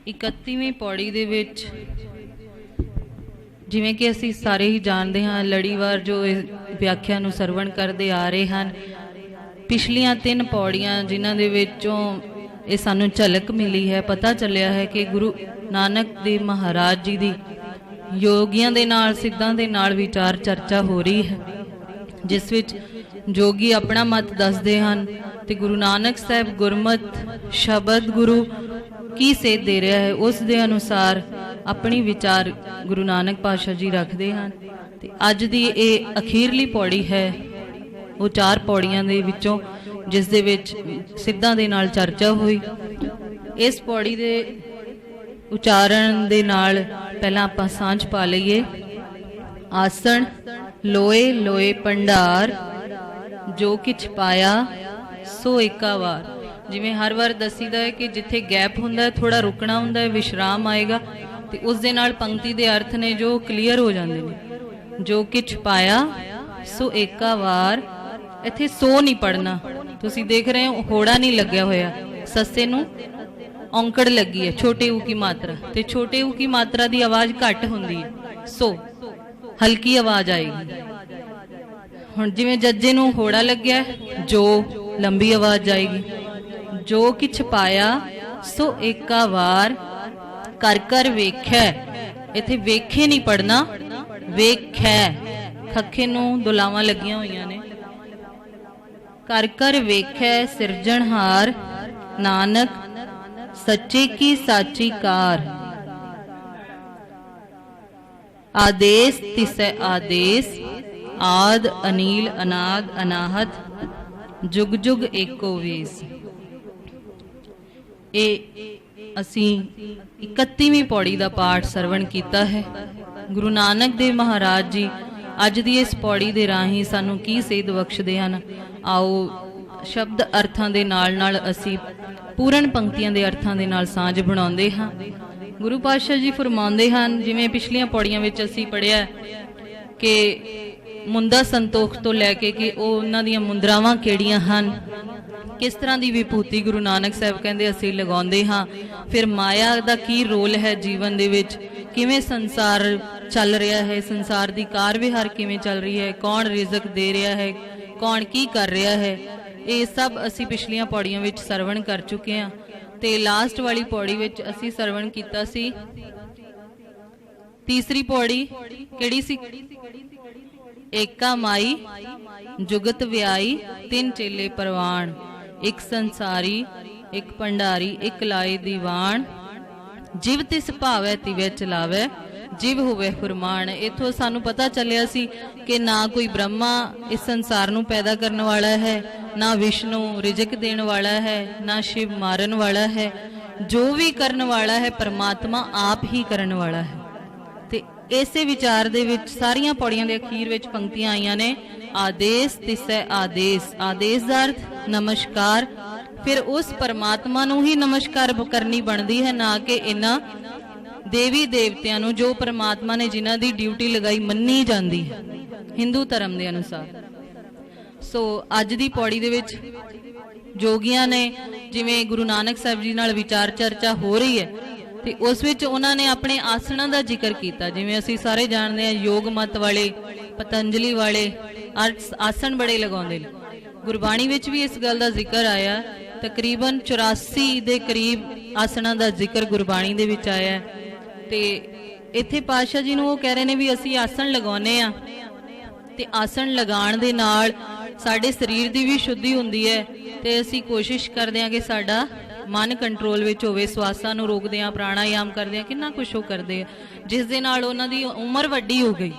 31ਵੀਂ पौड़ी दे विच जिवें कि असीं सारे ही जानते हाँ, लड़ीवार जो व्याख्या नूं सरवण करते आ रहे हैं। पिछलियां 3 पौड़ियां जिन्हां दे विचों ये सानूं झलक मिली है, पता चलिया है कि गुरु नानक देव महाराज जी दी योगियां दे नाल सिद्धां दे नाल विचार चर्चा हो रही है, जिस विच जोगी अपना मत दसदे हन ते गुरु नानक साहब गुरमत शब्द गुरु की सेध दे रहा है उस दे अनुसार अपनी विचार गुरु नानक पातशाह जी रखते हैं। ते अज दी ये अखीरली पौड़ी है वो 4 पौड़ियां दे विचों जिस दे विच सिद्धां दे नाल चर्चा हुई। इस पौड़ी दे उचारण दे नाल पहला आपां सांझ पा लईए। आसन लोए लोए भंडार जो किछ पाया सो एका वार। जिवें हर वार दसीदा है कि जिथे गैप हुंदा है थोड़ा रुकना हुंदा है, विश्राम आएगा तो उस दे नाल पंक्ति दे अर्थ ने जो क्लीयर हो जाते हैं। जो किछ पाया सो एका वार, इत्थे सो नहीं पढ़ना। तुसीं देख रहे हो होड़ा नहीं लग्या होया, सस्से नूं औंकड़ लगी है, छोटे ऊ की मात्रा, ते छोटे ऊ की मात्रा दी आवाज़ घट हुंदी है, सो हल्की आवाज़ आएगी। हुण जिवें जज्जे नूं होड़ा लग्या जो लंबी आवाज़ आएगी। जो किछ पाया सो एका वार कर कर वेख्या, इत्थे वेखे नहीं पढ़ना, वेख्या खखे नूं दुलावां लगियां होईयां ने। कर कर वेख्या सिरजणहार नानक सच्चे की साची कार। आदेश तिसै आदेश आद अनील अनाद अनाहत जुग जुग एको वेस। ये असी 31ਵੀਂ पौड़ी का पाठ सरवण किया है। गुरु नानक देव महाराज जी अज की इस पौड़ी के राही सानू की सेध बख्शदे हन। आओ शब्द अर्थां दे नाल नाल असी पूर्ण पंक्तियां दे अर्थां दे नाल सांझ बनाउंदे हां। गुरु पातशाह जी फरमाउंदे हन, जिवें पिछलियां पौड़ियां विच असी पढ़िया कि मुंदा संतोख तो लैके कि उन्हां दीयां मुंदरावां किहड़ियां हन, किस तरह की विभूति गुरु नानक साहब कहते असी लगाते हाँ। फिर माया का की रोल है जीवन दे विच, किवें संसार चल रहा है, संसार की कार विहार किवें चल रही है, कौन रिजक दे रहा है, कौन की कर रहा है, ये सब असी पिछलियां पौड़ियां विच सरवण कर चुके हैं। ते लास्ट वाली पौड़ी विच असी सरवण कीता सी। तीसरी पौड़ी किहड़ी सी? एका माई जुगत व्याई तिन चेले परवान। एक संसारी एक भंडारी एक लाए दीवान। जिव तिस भावै तिवै चलावै जिव होवे फुरमान। इथों सानू पता चलिया सी कि ना कोई ब्रह्मा इस संसार नू पैदा करने वाला है, ना विष्णु रिजक देने वाला है, ना शिव मारन वाला है। जो भी करने वाला है परमात्मा आप ही करने वाला है। ते इसे विचार दे विच सारियां पौड़ियां दे अखीर विच पंक्तियां आईयां ने। आदेश तिसै आदेश, आदेश दा अर्थ नमस्कार। फिर उस परमात्मा नू ही नमस्कार करनी बनती है, ना कि इन्हां देवी देवतियां नू जो परमात्मा ने जिन्हां दी ड्यूटी लगाई मन्नी जाती है हिंदू धर्म के अनुसार। सो अज दी पौड़ी दे विच जोगियां ने जिवें गुरु नानक साहब जी नाल विचार चर्चा हो रही है, तो उस विच उन्होंने अपने आसना का जिक्र किया। जिवें असीं सारे जानते हैं योग मत वाले पतंजलि वाले आसन बड़े लगाउंदे ने। गुरबाणी विच भी इस गल का जिक्र आया। तकरीबन 84 के करीब आसना का जिक्र गुरबाणी दे विच आया। ते इत्थे पातशाह जी नूं वो कह रहे हैं भी असीं आसन लगाउने आ ते आसन लगाण दे नाल साडे शरीर की भी शुद्धि हुंदी है। ते असीं कोशिश करदे हां कि साडा मन कंट्रोल विच होवे, स्वासां नूं रोकदे हां, प्राणायाम करदे हां, कितना कुछ वो करदे आ, जिस दे नाल उन्हां दी उमर वड्डी हो गई।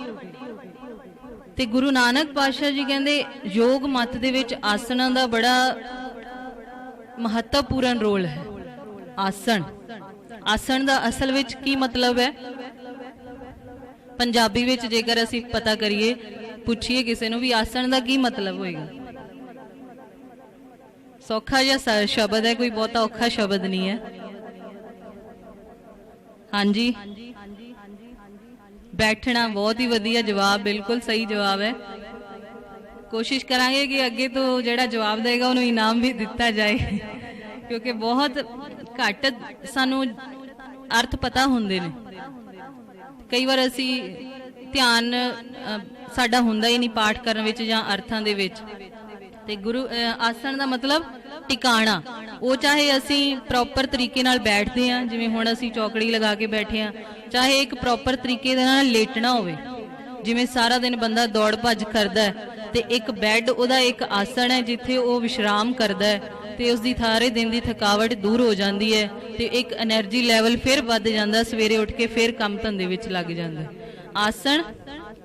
ते गुरु नानक पातशाह जी कहते योग मत दे विच आसना का बड़ा महत्वपूर्ण रोल है। आसन, आसन का असल विच की मतलब है? पंजाबी विच जेकर असीं पता करिए, पूछिए किसी नूं भी आसन का की मतलब होएगा? सौखा जिहा शब्द है, कोई बहुता औखा शब्द नहीं है। हाँ जी, बैठना, बहुत ही वधिया जवाब, बिल्कुल सही जवाब है। कोशिश करांगे कि अगे तो जिहड़ा जवाब देगा उन्होंने इनाम भी दिता जाए क्योंकि बहुत घट सानू अर्थ पता हुंदे ने। कई बार असी ध्यान साडा हुंदा ही नहीं पाठ करन विच जां अर्थां दे विच। ते गुरु आसन दा मतलब टिकाणा, वो चाहे असी प्रॉपर तरीके नाल बैठते हैं, जिवें हुण असी चौकड़ी लगा के बैठे हैं, चाहे एक प्रॉपर तरीके दे नाल लेटना होवे, जिवें सारा दिन बंदा दौड़ भज करदा है, ते एक बैड उहदा एक आसन है जिथे वो विश्राम करदा है, ते उसदी सारे दिन की थकावट दूर हो जाती है, ते एक एनर्जी लैवल फिर वध जांदा, सवेरे उठ के फिर काम धंधे विच लग जांदा है। आसन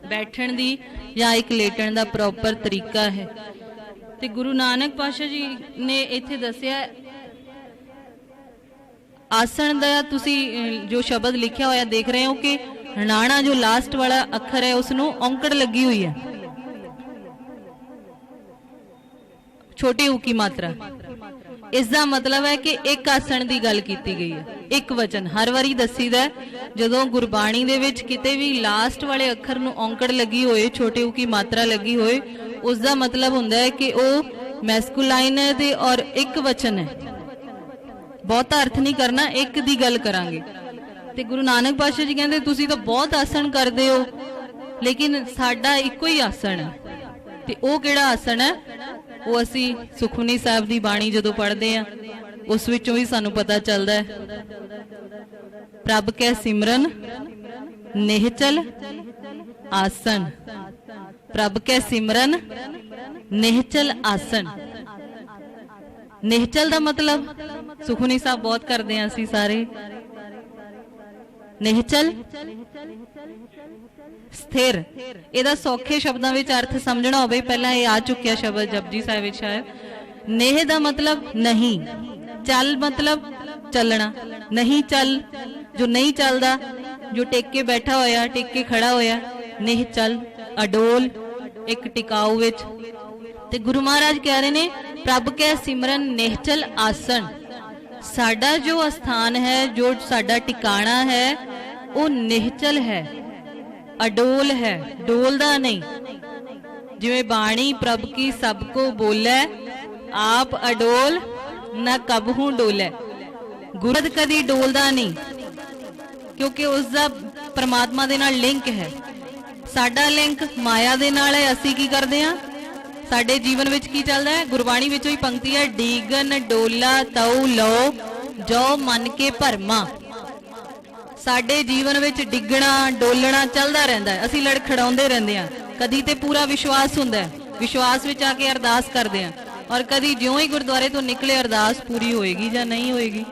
बैठण दी या एक लेटण दा प्रॉपर तरीका है। ते गुरु नानक पातशाह जी ने इत्थे दस्सिया आसन दा तुसी जो शब्द लिखिया होया देख रहे हो कि हनाना जो लास्ट वाला अखर है उसनू औंकड़ लगी हुई है, छोटी ऊ की मात्रा। इसका मतलब है कि एक आसन की गल की गई है, एक वचन हर वारी दसीदा जदों गुरबाणी दे विच किते भी लास्ट वाले अखर नू औंकड़ लगी होए, छोटे ऊ की मात्रा लगी होए, उसका मतलब हुंदा है कि वो मैस्कुलाइन है ते और एक वचन है। बहुता अर्थ नहीं करना, एक दी गल करांगे। ते गुरु नानक पातशाह जी कहंदे तुसी तो बहुत आसन करदे हो, लेकिन साडा इक्को ही आसन है। ते ओ किहड़ा आसन है? वो असी सुखमनी साहब दी बाणी जदों पढ़दे हैं उस विचों भी सानू पता चलदा है। प्रभ कै सिमरन निहचल आसन, प्रभ कै सिमरन निहचल आसन। निहचल दा मतलब सुखमनी साहब बहुत करते हैं असी सारे। निहचल स्थिर, ਇਹਦਾ सौखे शब्दों में अर्थ समझना हो पहला ये आ चुकिया शब्द जपजी साहिब विच है। नेह दा मतलब नहीं, चल मतलब चलना, नहीं चल जो नहीं चलदा, जो टेक के बैठा होया, टेक के खड़ा होया, नेह चल अडोल एक टिकाऊ विच। ते गुरु महाराज कह रहे ने प्रभ कै सिमरन निहचल आसन, साडा जो स्थान है, जो साडा टिकाणा है वो निहचल है, अडोल है, डोलदा नहीं। जिवें बाणी प्रभ की सबको बोले, आप अडोल न कबहू डोले। गुरद कदी डोलदा नहीं, क्योंकि उसका परमात्मा दे नाल लिंक है। साडा लिंक माया दे नाल है। असी की करदे हां? साडे जीवन विच की चलदा है? गुरबाणी विच ही पंक्ति है, डीगन डोला तऊ लो जो मन के भरमा। साडे जीवन विच डिगना डोलना चलदा रहिंदा है, असी लड़खड़ाउंदे रहिंदे हां। कदी ते पूरा विश्वास हुंदा है, विश्वास विच आके अरदास करदे हां, और कदी ज्यों ही गुरुद्वारे तो निकले अरदास पूरी होएगी जां नहीं होएगी,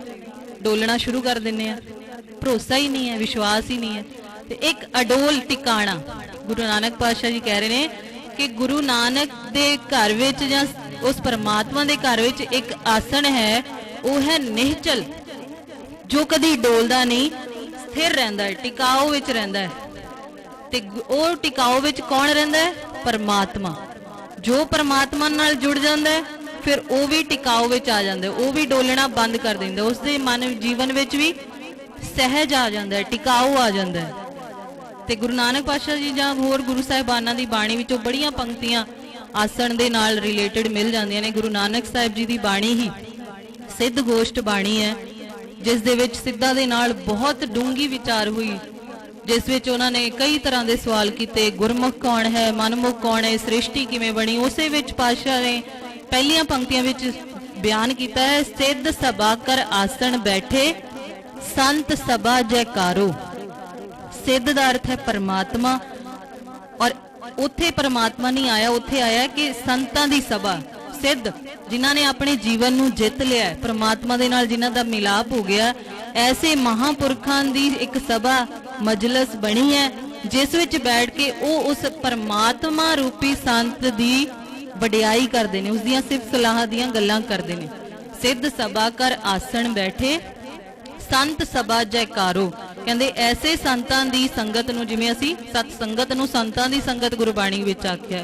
डोलना शुरू कर दिंदे हां। भरोसा ही नहीं है, विश्वास ही नहीं है। ते एक अडोल टिकाणा गुरु नानक पातशाह जी कह रहे ने कि गुरु नानक दे घर विच जां उस परमात्मा दे घर विच एक आसन है, वो है निहचल, जो कदी डोलदा नहीं, स्थिर रहिंदा है, टिकाऊ विच रहिंदा है। ते ओ टिकाऊ विच कौन रहिंदा है? परमात्मा। जो परमात्मा नाल जुड़ जांदा है फिर वो भी टिकाऊ विच आ जांदा है, वो भी डोलना बंद कर दिंदा, उसदे मन जीवन विच भी सहज आ जांदा है, टिकाऊ आ जांदा है। ते गुरु नानक पातशाह जी जां होर गुरु साहिबाना दी बाणी विचों बड़ियां पंक्तियां आसन दे नाल रिलेटेड मिल जांदियां ने। गुरु नानक साहिब जी दी बाणी ही सिद्ध गोष्ठ बाणी है, जिस दे विच सिद्धा दे नाल बहुत डूंगी विचार हुई, जिस विच उन्होंने कई तरह के सवाल किए। गुरमुख कौन है, मनमुख कौन है, सृष्टि किवें बनी, उस विच पातशाह ने पहलियां पंक्तियां विच बयान किया है, सिद्ध सभा कर आसन बैठे संत सभा जयकारो। सिद्ध दा अर्थ है परमात्मा, और उत्थे परमात्मा नहीं आया, उत्थे आया कि संतां दी सभा, सिद्ध जिन्हां ने अपने जीवन नूं जित लिया, परमात्मा दे नाल जिन्हां दा मिलाप हो गया, ऐसे महापुरखां दी एक सभा मजलस बनी है, जिस विच बैठ के वो उस परमात्मा रूपी संत दी वडियाई करते हैं, उसदियां सिर्फ सलाह दियां गल्लां करते हैं। सिद्ध सभा कर आसन बैठे संत सभा जयकारो। कहते ऐसे संतां दी संगत नूं, जिवें असीं सत संगत नूं संतां दी संगत गुरबाणी विच आख्या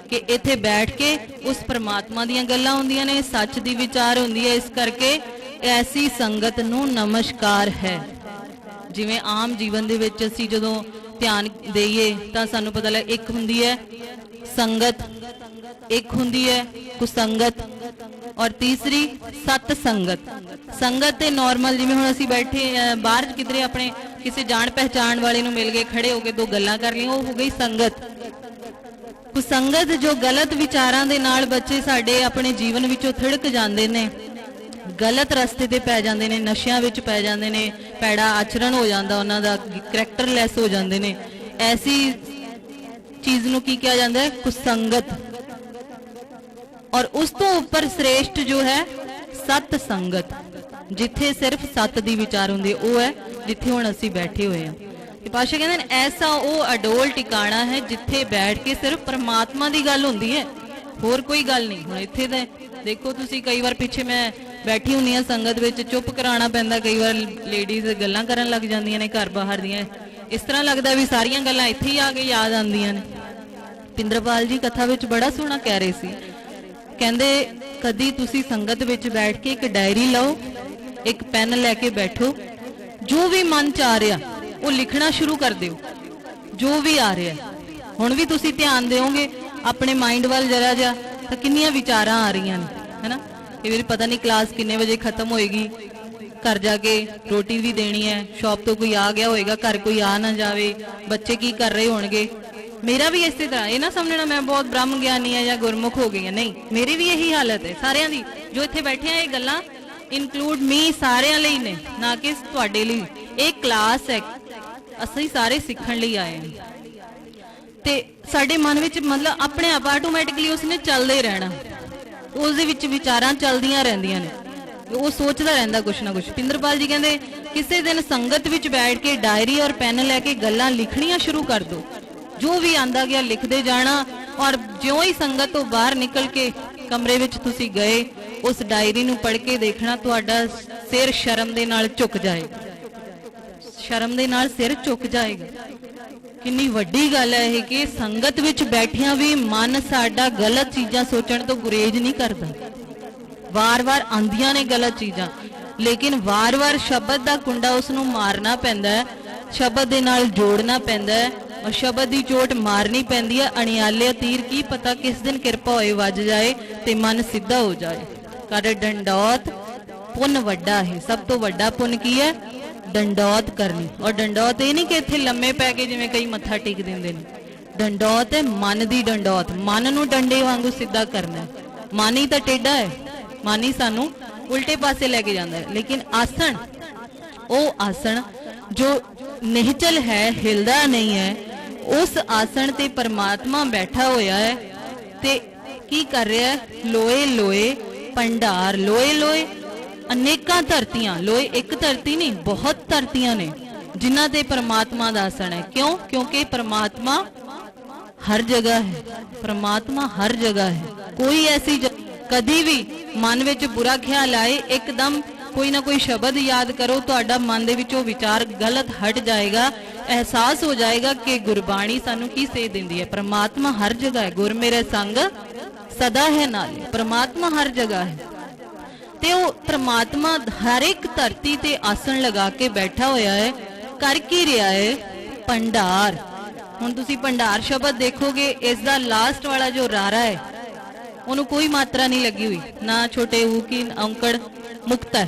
कि इत्थे बैठ के उस परमात्मा दीयां गल्लां हुंदियां ने, सच दी विचार हुंदी है, इस करके ऐसी संगत नूं नमस्कार है। जिवें आम जीवन दे विच असीं जदों ध्यान देईए तां सानूं पता लग एक हुंदी है संगत, एक हुंदी है कुसंगत, और तीसरी सत संगत। संगत ते नॉर्मल जिवें हुण असीं बैठे बाहर किधरे अपने किसी जान पहचान वाले नूं मिल गए, खड़े हो गए, दो गल्लां कर लईआं, वो हो गई संगत। कुसंगत जो गलत विचारां दे नाल बच्चे साडे अपने जीवन विचों थिड़क जांदे ने, गलत रस्ते ते पै जांदे ने, नशियां विच पै जांदे ने, पैड़ा आचरण हो जांदा उन्हां दा, करैक्टरलैस हो जांदे ने। ऐसी चीज़ नूं की कहा जाता है? कुसंगत। और उस तो ऊपर श्रेष्ठ जो है सत संगत, जिथे सिर्फ सत दी विचार हुंदी, वो है जिथे हुण असीं बैठे हुए हैं। पातशाह कहंदे ने ऐसा वो अडोल टिकाणा है जिथे बैठ के सिर्फ परमात्मा दी गल हुंदी है, होर कोई गल नहीं। हुण इत्थे ते देखो तुसीं, कई बार पिछे मैं बैठी हुंदी हां संगत विच, चुप कराना पैंदा, कई बार लेडीज़ गल्लां करन लग जांदियां ने घर बाहर दियां, इस तरह लगता भी सारियां गल्लां इत्थे ही आके याद आंदियां ने। पिंदरपाल जी कथा विच बड़ा सोहना कह रहे सी, कहंदे कदी तुसी संगत विच बैठ के एक डायरी लाओ, एक पेन लैके बैठो, जो भी मन च आ रहा वो लिखना शुरू कर दिओ, जो भी आ रहा। हुण भी तुसी ध्यान देओगे अपने माइंड वाल जरा जा, तो किन्नियां विचारां आ रही ने, है ना। कई बार पता नहीं क्लास किन्ने बजे खत्म होएगी, घर जाके रोटी भी देनी है, शॉप तो कोई आ गया होएगा, घर कोई आ ना जावे, बच्चे की कर रहे होणगे। मेरा भी इस तरह, ये ना समझना मैं बहुत ब्रह्म ज्ञानी है या गुरमुख हो गई है, नहीं, मेरी भी यही हालत है, सारियां दी। जो इत्थे बैठे हैं ये गल्लां इनकलूड मी सारियां लई ने, ना कि तुहाडे लई। एक क्लास है, असीं सारे सीखण लई आए हैं, ते साडे मन विच मतलब अपने आप आटोमैटिकली उसने चलदे रहना, उस दे विच विचारां चलदियां रहिंदियां ने, वो सोचता रहता कुछ ना कुछ। पिंदरपाल जी कहते किसी दिन संगत विच बैठ के डायरी और पेन लैके गल्लां लिखनियां शुरू कर दो, जो भी आंदा गया लिखते जाना, और ज्यों ही संगत तो बाहर निकल के कमरे विच तुसी गए, उस डायरी नूं पढ़ के देखना तुहाडा सिर शर्म दे नाल झुक जाएगा, शर्म दे नाल सिर झुक जाएगा। कितनी वड्डी गल है यह कि संगत विच बैठिया भी मन साडा गलत चीज़ां सोचण तो गुरेज नहीं करता। वार वार आंदियां ने गलत चीज़ां, लेकिन वार वार शब्द का कुंडा उसनूं मारना पैंदा है, शब्द दे नाल जोड़ना पैंदा है, और शब्द की चोट मारनी पैंदी है। अणियाले तीर की पता किस दिन किरपा होए वज जाए ते मन सीधा हो जाए। कर डंडौत पुन वड्डा है, सब तो वड्डा पुन की है? डंडौत करनी। और डंडौत ये नहीं कि इत्थे लम्मे पै के जिवें कई मत्था टेक दिंदे ने, डंडौत है मन दी डंडौत, मन नूं डंडे वांगू सीधा करना है। मन ही तो टेढ़ा है, मन ही सानू उल्टे पासे लेके जाता है। लेकिन आसन, वो आसन जो निहचल है, हिलदा नहीं है, उस आसन ते परमात्मा बैठा होया है ते की कर रहा है? लोए लोए भंडार, लोए लोए अनेकां धरतियां, लोए एक धरती नहीं बहुत धरतियां ने जिन्हां ते परमात्मा दा आसन है। क्यों? क्योंकि परमात्मा हर जगह है, परमात्मा हर जगह है। कोई ऐसी कभी भी मन विच बुरा ख्याल आए, एकदम कोई ना कोई शब्द याद करो, तो मन दे विचों विचार गलत हट जाएगा, एहसास हो जाएगा कि गुरबाणी सानू की सेध दिंदी है। परमात्मा हर जगह है, गुर मेरे संग सदा है नाल, परमात्मा हर जगह है। ते वो परमात्मा हर एक धरती ते आसन लगा के बैठा होया है, कर की रहा है? भंडार। हुण तुसी भंडार शब्द देखोगे, इसका लास्ट वाला जो रारा है उन्होंने कोई मात्रा नहीं लगी हुई, ना छोटे ऊ की औंकड़, मुक्त है।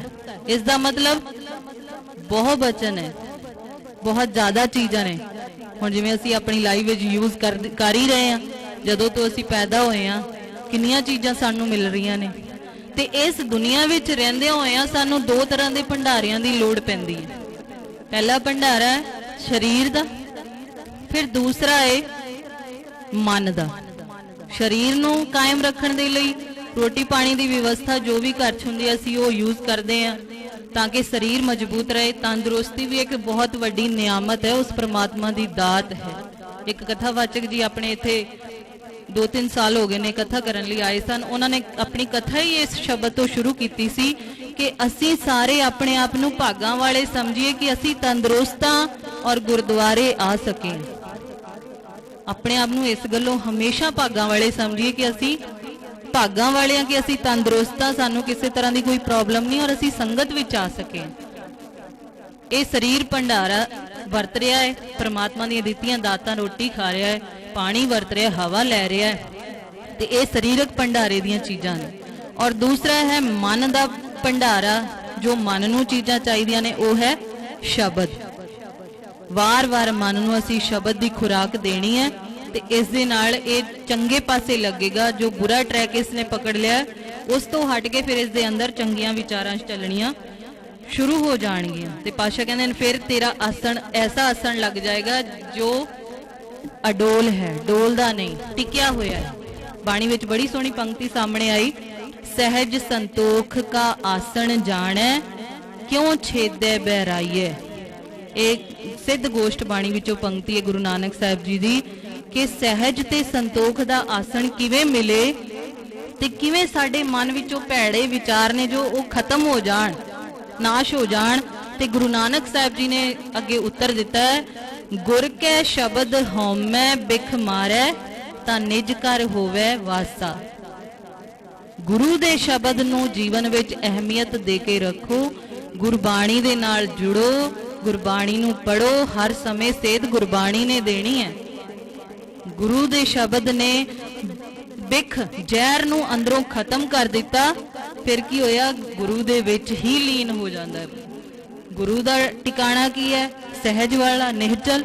इसका मतलब बहुत वचन है, बहुत ज़्यादा चीज़ां ने। हुण जिवें असीं अपनी लाइफ विच यूज़ कर ही रहे हैं, जदों तो असीं पैदा होए हैं, किन्नियां चीज़ां सानू मिल रही ने। ते इस दुनिया विच रहिंदे होए सानू दो तरह के भंडारियां की लोड़ पैंदी है। पहला भंडारा है शरीर का, फिर दूसरा है मन का। शरीर नूं कायम रखण दे लई रोटी पानी की व्यवस्था जो भी घर च हुंदी है असीं ओह यूज़ करते हैं ताकि शरीर मजबूत रहे। तंदुरुस्ती भी एक बहुत वड्डी नियामत है, उस परमात्मा की दात है। एक कथावाचक जी अपने इत्थे 2-3 साल हो गए ने कथा करन लई आए सन, उन्होंने अपनी कथा ही इस शब्द तो शुरू की सी कि असी सारे अपने आप नूं भागां वाले समझिए कि असी तंदुरुस्त हां और गुरुद्वारे आ सके। अपने आप नूं इस गल्लों हमेशा भागां वाले समझिए कि असी भागां वाले हां कि असी तंदुरुस्त हां, सानूं किसी तरह की कोई प्रॉब्लम नहीं और असी संगत विच आ सके। ये शरीर भंडारा वरत रहा है, परमात्मा दी दित्तियां दातां रोटी खा रहा है, पानी वरत रहा, हवा लै रहा है, ते ये शरीरक भंडारे दीयां चीज़ां ने। और दूसरा है मन का भंडारा, जो मन नूं चीज़ां चाहीदियां ने वो है शब्द। वार वार मन नूं असीं शब्द की खुराक देनी है ते इस दे नाल ये चंगे पासे लगेगा। जो बुरा ट्रैक इसने पकड़ लिया उस तो हट के फिर इस दे अंदर चंगियां विचारां चलनियां शुरू हो जाएंगियां। ते पातशाह कहंदे ने फिर तेरा आसन ऐसा आसन लग जाएगा जो अडोल है, डोलदा नहीं, टिकिया होया है। बाणी विच बड़ी सोहनी पंक्ति सामने आई, सहज संतोख का आसन जाने क्यों छेदे बहराइए। एक सिद्ध गोष्ठ बाणी विचों पंक्ति है गुरु नानक साहब जी दी कि सहज ते संतोख दा आसन किवें मिले ते किवें साडे मन विचों भैड़े विचार ने जो वो खत्म हो जाण, नाश हो जाण। ते गुरु नानक साहब जी ने अगे उत्तर दिता है, गुर कै शब्द हौमै बिख मारै तां निज घर होवै वासा। गुरु दे शब्द नूं जीवन विच अहमियत दे के रखो, गुरबाणी दे नाल जुड़ो, गुरबाणी नूं पढ़ो। हर समय सेध गुरबाणी ने देनी है। गुरु दे शब्द ने बिख जहर नूं अंदरों खत्म कर दिता, फिर की होया, गुरु दे विच ही लीन हो जाता है। गुरु दा टिकाणा की है, सहज वाला निहचल।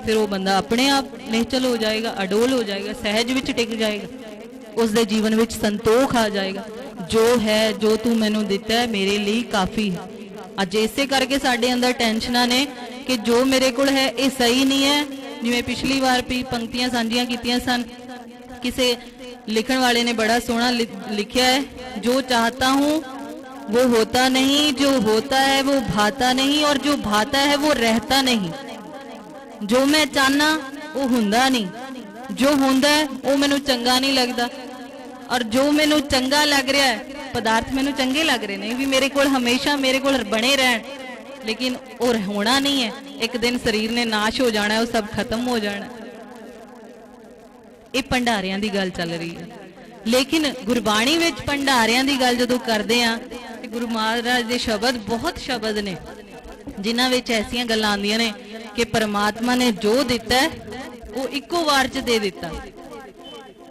फिर वो बंदा अपने आप निहचल हो जाएगा, अडोल हो जाएगा, सहज विच टिक जाएगा, उसके जीवन विच संतोख आ जाएगा। जो है, जो तू मैनू दिता है मेरे लिए काफ़ी है। अज इसे करके साडे अंदर टेंशनां ने कि जो मेरे कोल है ये सही नहीं है। जिवें पिछली बार भी पंक्तियां साझियां कीतियां सन, किसी लिखण वाले ने बड़ा सोहना लिखा है, जो चाहता हूँ वो होता नहीं, जो होता है वो भाता नहीं, और जो भाता है वो रहता नहीं। जो मैं चाहना वो हुंदा नहीं, जो हुंदा है वो मैनू चंगा नहीं लगता, और जो मैनू चंगा लग रहा है, पदार्थ मैनू चंगे लग रहे हैं भी मेरे को हमेशा मेरे को बने रहन, लेकिन वो होना नहीं है। एक दिन शरीर ने नाश हो जाना है, वो सब खत्म हो जाना। ये भंडारियां दी गल चल रही है, लेकिन गुरबाणी विच भंडारियां दी गल जदों करदे आ, गुरु महाराज दे शब्द बहुत शब्द ने जिन्हां विच ऐसियां गल्लां आंदियां ने कि परमात्मा ने जो दिता है वो इक्को वार च दे दिता।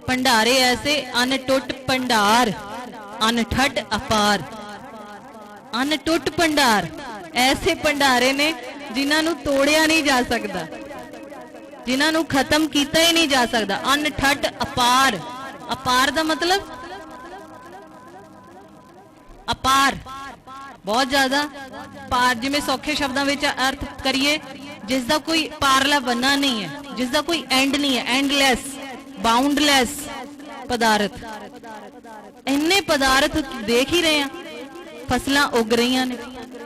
भंडारे ऐसे अनटुट भंडार अनठट अपार। अनटुट भंडार ऐसे भंडारे ने जिन्हां नूं तोड़िया नहीं जा सकता, जिन्हां नूं खत्म किया ही नहीं जा सकता। अनठट अपार, अपार दा मतलब अपार बहुत ज्यादा, पार जिवें सौखे शब्दों में अर्थ करिए जिसका कोई पारला बन्ना नहीं है, जिसका कोई एंड नहीं है, एंडलैस बाउंडलैस पदार्थ। इन्ने पदार्थ देख ही रहे हैं, फसलां उग रही ने।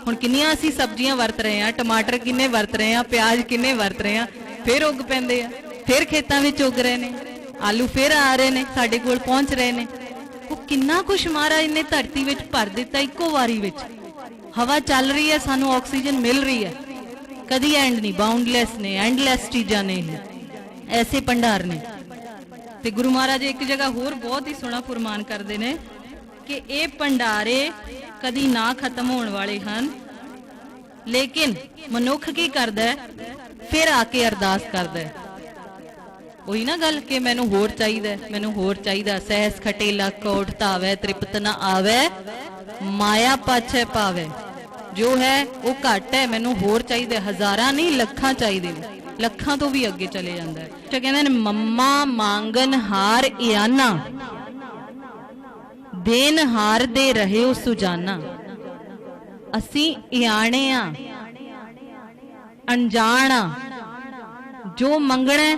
हुण किन्नियां असीं सब्जियां वरत रहे हैं, टमाटर किन्ने वरत रहे हैं, प्याज किन्ने वरत रहे हैं, फिर उग पैंदे आ, फिर खेतां विच उग रहे ने, आलू फिर आ रहे ने, साडे कोल पहुंच रहे ने। वो किन्ना कुछ महाराज ने धरती विच भर दिता इक्को वारी विच। हवा चल रही है, सानू ऑक्सीजन मिल रही है, कदी एंड नहीं, बाउंडलैस ने, एंडलैस चीज़ां ने, ऐसे भंडार ने। ते गुरु महाराज एक जगह होर बहुत ही सोहना फरमान करते हैं कि ये भंडारे कदी ना खत्म होने वाले हैं, लेकिन मनुख की करदा है, फिर आके अरदास करदा है। वही ना गल कि मैनू होर चाहिए, मैनू होर चाहिए। सहस खटेला कोट धावे तृप्त न आवे, माया पाछे पावे। जो है वो घट है, मैनू होर चाहिए, हजारां नहीं लखां चाहिए, लखां तो भी अगे चले जाता है। तो कहते हैं मम्मा मांगन हार इयाना, देन हार दे रहे हो सुजाना। असी इयाने आ, अनजान आ, जो मंगना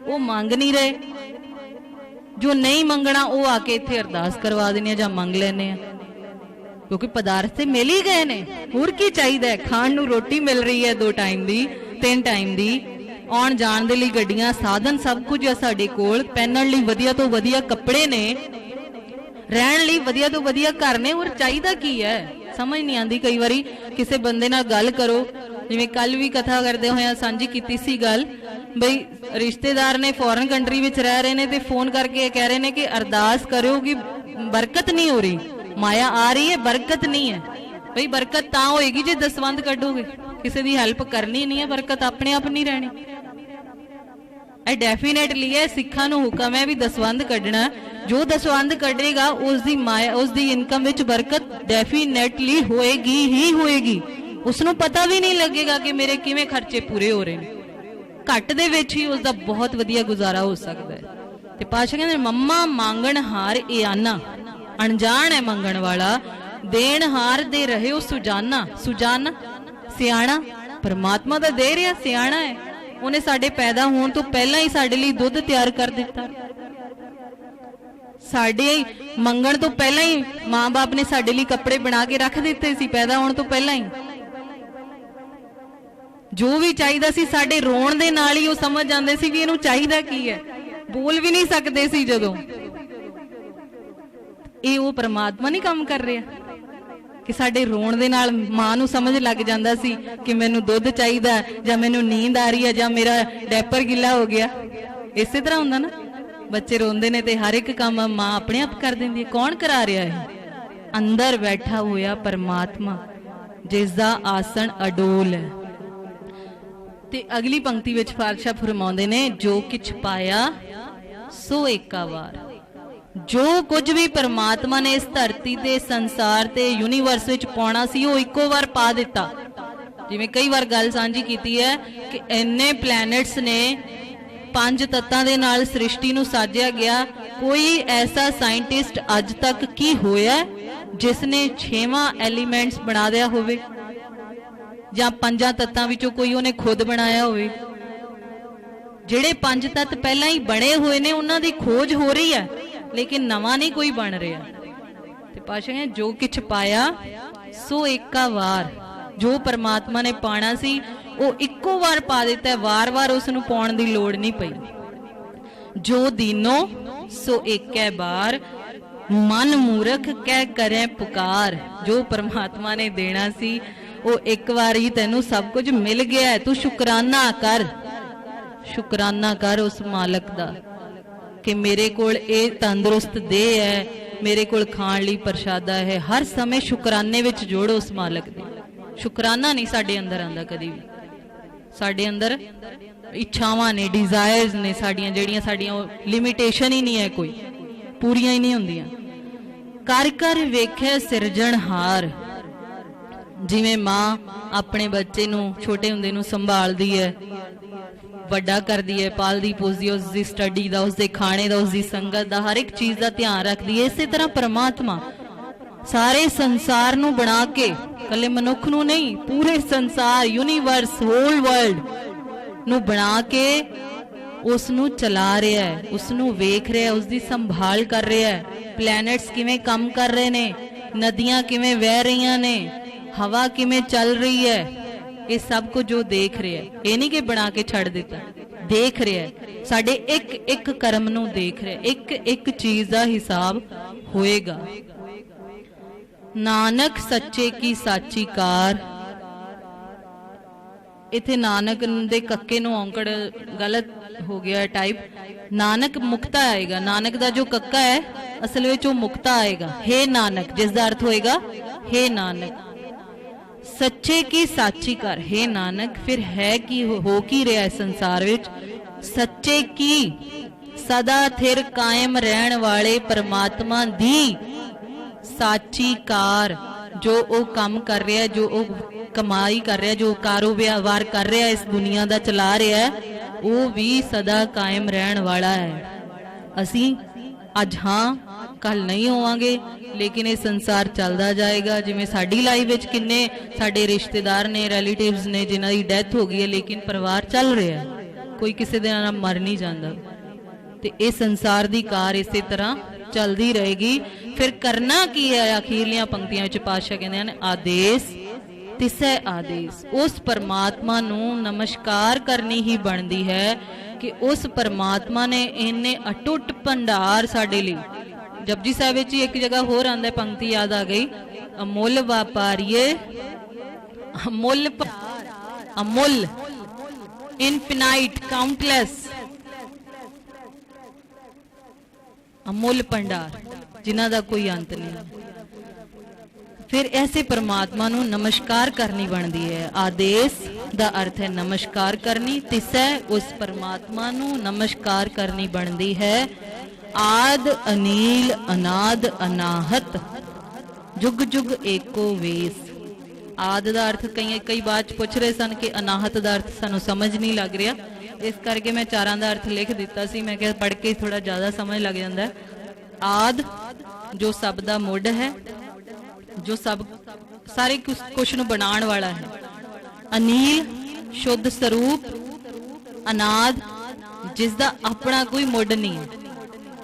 वो मंग नहीं रहे, जो नहीं मंगना वो आके इत्थे अरदास करवा देने जां मंग लेने, क्योंकि पदार्थ से मिल ही गए ने। होर की चाहिए? खाण नूं रोटी मिल रही है 2 टाइम दी, 3 टाइम दी, आउण जाण दे लई गड्डियां साधन सब कुछ है साडे कोल, पहनण लई वधिया तो वधिया कपड़े ने, रहण लई वधिया तो वधिया घर ने। और चाहिए की है समझ नहीं आती। कई बारी किसी बंदे नाल गल करो, जिवें कल भी कथा करदे होया सांझी कीती सी गल, बई रिश्तेदार ने फॉरेन कंट्री विच रह रहे ने ते फोन करके कह रहे ने कि अरदास करो कि बरकत नहीं हो रही, माया आ रही है, बरकत नहीं है। भाई बरकत तां होएगी जे दसवंध कढोगे, किसी की हैल्प करनी नहीं है, बरकत अपने आप नहीं रहनी। ਇਹ ਡੈਫੀਨੇਟਲੀ है सिखा नूं हुक्म है भी दसवंध कढ़ना। जो दसवंध कढ़ेगा उसकी माया उसकी इनकम विच बरकत डैफीनेटली होएगी ही होएगी। उसनूं पता भी नहीं लगेगा कि मेरे किवें खर्चे पूरे हो रहे हैं। घट दे विच ही उसका बहुत वधिया गुजारा हो सकता है। ते पातशाह कहंदे मम्मा मांगण हार ए आना, अणजाण है मंगण वाला, देण हार दे रहे हो सुजाना। सुजाना सियाणा, परमात्मा तो दे रहा सियाणा है, उन्हें साडे पैदा होने तो पहला ही साडे लई दुध तैयार कर दिता। साडे मंगण तो पहला ही मां बाप ने साडे लई कपड़े बना के रख दिते सी, पैदा होने तो पहला ही। जो भी चाहिदा सी साडे रोण दे नाल ही वो समझ जांदे सी भी इहनूं चाहिदा की है। बोल भी नहीं सकते सी जदों। ये वो परमात्मा नहीं काम कर रहा कि साडे रोण दे नाल मां नूं समझ लग जांदा सी कि मैनूं दुध चाहीदा जां मैनूं नींद आ रही है जां मेरा डैपर गिला हो गया। इसे तरह हुंदा ना, बच्चे रोंदे ने ते हर एक काम मां अपने आप कर दिंदी है। कौन करा रहा है? अंदर बैठा होया परमात्मा जिसदा आसन अडोल है। ते अगली पंक्ति विच पातशाह फरमाउंदे ने जो किछ पाया सो एका वार। जो कुछ भी परमात्मा ने इस धरती ते संसार ते यूनीवर्स विच पाउणा सी वो इक्को वार पा दिता। जिवें कई बार गल सांझी कीती है कि इन्ने प्लैनेट्स ने 5 तत्तां दे नाल सृष्टि नूं साजिया गया। कोई ऐसा साइंटिस्ट अज तक की होया जिसने 6वां एलीमेंट्स बना दिया होवे जां 5 तत्तां विचों कोई उन्हें खुद बनाया होवे। जिहड़े 5 तत्त पहला ही बने हुए ने उन्हां दी खोज हो रही है, लेकिन नवा नहीं कोई बन रहा। ते पातशाह ने जो किछ पाया सो एका वार, जो परमात्मा ने पाना सी वो इक्को वार पा दिता है। वार वार उसनूं पाउण दी लोड़ नहीं पई। जो दीनो सो एकै बार, मन मूर्ख कह करे पुकार। जो परमात्मा ने देना सी वो एक बार ही तेनू सब कुछ मिल गया है। तू शुकराना कर, शुकराना कर उस मालक दा कि मेरे कोल ए तंदुरुस्त दे है, मेरे कोल खाण लई प्रशादा है। हर समय शुकराने विच जोड़ो उस मालक दे। शुकराना नहीं साडे अंदर आंदा कदी भी। साडे अंदर इच्छावां ने, डिजायर्स ने साडियां, जेड़ियां साडियां लिमिटेशन ही नहीं है, कोई पूरियां ही नहीं हुंदियां। कर कर वेखे सिरजणहार। जिवें मां अपने बच्चे नूं छोटे हुंदे नूं संभालदी है, वड्डा करदी है, पालदी पोसदी है, उसकी स्टडी का, उसके खाने का, उसकी संगत का, हर एक चीज का ध्यान रखती है। इस तरह परमात्मा सारे संसार नूं बना के, कले मनुख नूं नहीं, पूरे संसार यूनीवर्स होल वर्ल्ड नूं बना के उसनूं चला रहा है, उसनूं वेख रहा है, उसकी संभाल कर रहा है। प्लैनेट्स किवें काम कर रहे ने, नदियां किवें वह रही ने, हवा किवें चल रही है, ये सब कुछ जो देख रहे हैं। ये नहीं कि बना के छड़ दिता, देख रहे हैं। साडे एक एक कर्म नूं देख रहे, एक एक चीज का हिसाब होएगा। नानक सच्चे की साची कार। इथे नानक दे कक्के नूं औंकड़ गलत हो गया टाइप। नानक मुक्ता आएगा। नानक दा जो कक्का है असल विच वो मुक्ता आएगा। हे नानक, जिसका अर्थ होएगा हे नानक, सच्चे की साची कर। हे नानक, फिर है कि हो की रहा है संसार विच? सच्चे की सदा थिर कायम रहन वाले परमात्मा दी साची कार। जो वो काम कर रहा है, जो वो कमाई कर रहा है, जो कारोबार कर रहा है, इस दुनिया का चला रहा है, वो भी सदा कायम रहन वाला है। असी अज हाँ कल नहीं होवांगे, लेकिन ये संसार चलता जाएगा। जिवें साडी लाइफ विच किन्ने साडे रिश्तेदार ने, रिलेटिव्स ने जिन्हां दी डेथ हो गई है, लेकिन परिवार चल रहा है, कोई किसी दे नाल मर नहीं जांदा। ते ये संसार दी कार इसे तरह चलती रहेगी। फिर करना की है? अखीरलियां पंक्तियां विच पातशाह कहंदे हन, आदेश तिसै आदेश। उस परमात्मा नूं नमस्कार करनी ही बनती है कि उस परमात्मा ने इन्ने अटुट भंडार साडे लई। जपजी साहिब विच एक जगह होर आंदा है, पंक्ति याद आ गई, अमुल व्यापारीए अमुल अमुल इनफिनाइट काउंटलेस, अमुल भंडार जिन्हां दा कोई अंत नहीं। फिर ऐसे परमात्मा नूं नमस्कार करनी बनती है। आदेश ਦਾ ਅਰਥ ਹੈ ਨਮਸਕਾਰ ਕਰਨੀ। ਤਿਸੈ ਉਸ ਪਰਮਾਤਮਾ ਨੂੰ ਨਮਸਕਾਰ ਕਰਨੀ ਬਣਦੀ ਹੈ। ਆਦ ਅਨੀਲ ਅਨਾਦ ਅਨਾਹਤ जुग जुग एको वेस। आद का अर्थ कई बात पूछ रहे सन कि अनाहत का अर्थ सानू समझ नहीं लग रहा, इस करके मैं चारां का अर्थ लिख दिता सी। मैं क्या पढ़ के थोड़ा ज़्यादा समझ लग जाता है। आद जो सब का मुढ़ है, जो सब सारे कुछ नू बनाण वाला है। अनील शुद्ध स्वरूप। अनाद जिसका अपना कोई मुढ़ नहीं है,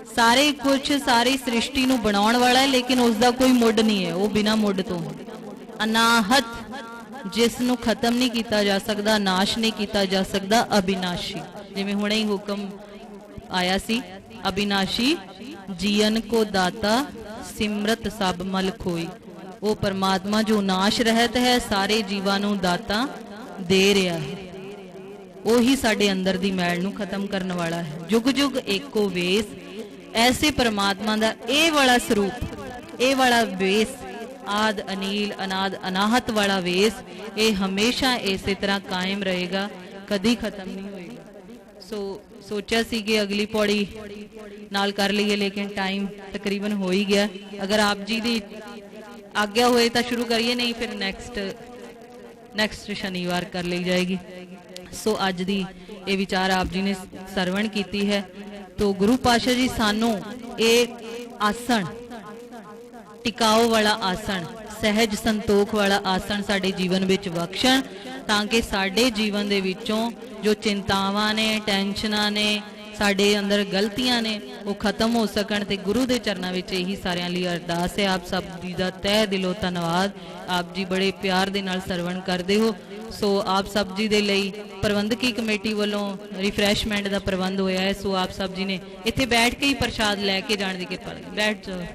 सारे कुछ सारी सृष्टि नू बनाउण वाला है लेकिन उसका कोई मुढ़ नहीं है, वो बिना मुढ़ तो। अनाहत जिस नू खत्म नहीं किया जा सकता, नाश नहीं किया जा सकता। अविनाशी जिवें हुणे ही हुक्म आया सी, अविनाशी जीवन को दाता सिमरत सब मल खोई। वो परमात्मा जो नाश रहत है, सारे जीवां नू दाता दे रहा है, वो ही साडे अंदर दी मैल नू खत्म करने वाला है। जुग जुग एको वेस। ऐसे परमात्मा का ये वाला स्वरूप, ये वाला वेस, आद अनील अनाद अनाहत वाला वेस, ये हमेशा इस तरह कायम रहेगा, कभी खत्म नहीं होएगा। सोचा सी कि अगली पौड़ी नाल कर लीए, लेकिन टाइम तकरीबन हो ही गया। अगर आप जी की आज्ञा होए तो शुरू करिए, नहीं फिर नैक्सट शनिवार कर ली जाएगी। सो अज दी ये विचार आप जी ने सरवण की है। तो गुरु पातशाह जी सानू एक आसन, टिकाओ वाला आसन, सहज संतोख वाला आसन साडे जीवन विच बख्शण, ताकि साडे जीवन दे विचों जो चिंतावां ने, टेंशनां ने, साडे अंदर गलतियां ने, वो खत्म हो सकण। ते गुरु दे चरनां विच यही सारियां लई अरदास है। आप सब जी दा तह दिलों धन्नवाद। आप जी बड़े प्यार दे नाल सरवण करदे हो। सो आप सब जी दे लई प्रबंधकी कमेटी वालों रिफ्रैशमेंट का प्रबंध होया है। सो आप सब जी ने इत्थे बैठ के ही प्रसाद लैके जाने की कृपा बैठ जाओ।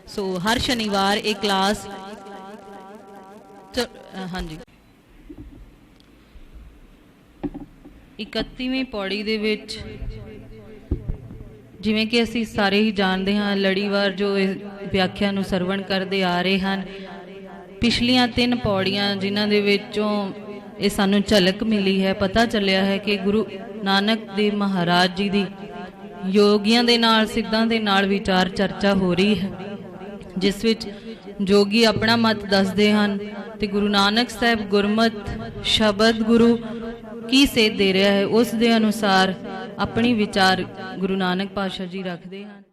सो हर शनिवार एक क्लास हाँ जी 31ਵੀਂ पौड़ी दे विच जिवें कि असीं सारे ही जानते हाँ, लड़ीवार जो व्याख्या नूं सरवण करते आ रहे हैं। पिछलियां 3 पौड़ियां जिन्हां दे विचों ये सानू झलक मिली है, पता चलिया है कि गुरु नानक देव महाराज जी दी योगियां दे नाल, सिद्धां दे नाल विचार चर्चा हो रही है, जिस विच जोगी अपना मत दसदे हन ते गुरु नानक साहब गुरमत शब्द गुरु की सेध दे रहा है, उस दे अनुसार अपनी विचार गुरु नानक पातशाह जी रखते हैं।